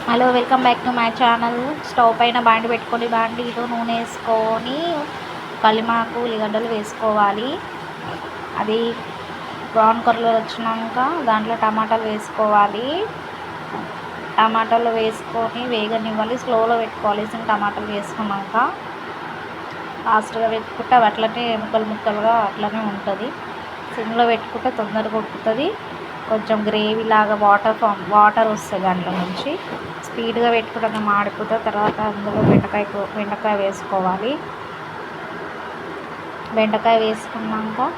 Hello, welcome back to my channel. Stove పైన బాండి పెట్టుకొని బాండీలో నూనె వేసుకొని కలిమాకు ఉల్లిగడ్డలు వేసుకోవాలి. అది బ్రౌన్ కలర్ వచ్చినాక దాంట్లో టమాటాలు వేసుకోవాలి. టమాటాలు వేసుకొని వేగనివ్వాలి, స్లోలో పెట్టుకోవాలి. టమాటాలు వేసుకున్నాక ఫాస్ట్గా పెట్టుకుంటే అవి అట్లనే ముక్కలుగా అట్లనే ఉంటుంది. సిమ్లో పెట్టుకుంటే తొందరగా ఉడుకుతుంది. కొంచెం గ్రేవీ లాగా వాటర్ వస్తుంది దాంట్లో నుంచి. స్పీడ్గా పెట్టుకుంటే మాడిపోతుంది. తర్వాత అందులో బెండకాయ వేసుకోవాలి. బెండకాయ వేసుకున్నాక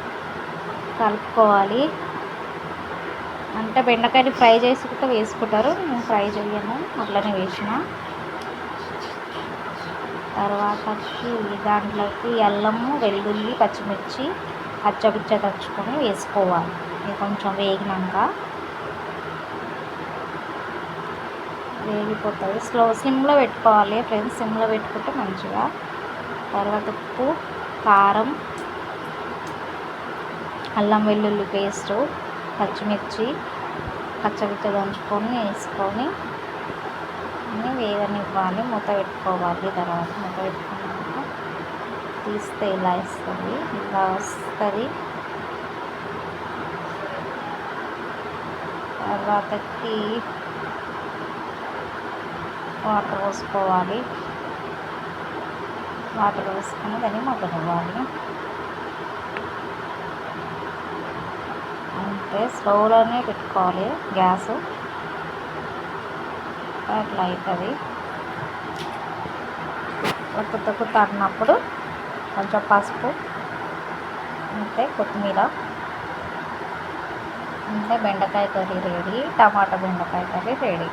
కలుపుకోవాలి. అంటే బెండకాయని ఫ్రై చేసుకుంటే వేసుకుంటారు, నేను ఫ్రై చేయను, అట్లనే వేసిన. తర్వాత దాంట్లోకి అల్లము, వెల్లుల్లి, పచ్చిమిర్చి పచ్చబిచ్చ దంచుకొని వేసుకోవాలి. ఇది కొంచెం వేగినాక వేగిపోతుంది. సిమ్లో పెట్టుకోవాలి ఫ్రెండ్స్, సిమ్లో పెట్టుకుంటే మంచిగా. తర్వాత ఉప్పు, కారం, అల్లం వెల్లుల్లి పేస్టు, పచ్చిమిర్చి పచ్చబిచ్చ దంచుకొని వేసుకొని అన్నీ వేగనివ్వాలి. మూత పెట్టుకోవాలి. తర్వాత మూత పెట్టుకున్నాక తీస్తే ఇలా వస్తుంది. తర్వాతకి వాటర్ పోసుకోవాలి. వాటర్ పోసుకొని దాన్ని మగ్గనివ్వాలి. అంటే స్లోలోనే పెట్టుకోవాలి గ్యాస్, అట్లా అవుతుంది. కొత్త అన్నప్పుడు కొంచెం పసుపు, అంటే కొత్తిమీర, అంటే బెండకాయ కర్రీ రెడీ. టమాటా బెండకాయ కర్రీ రెడీ.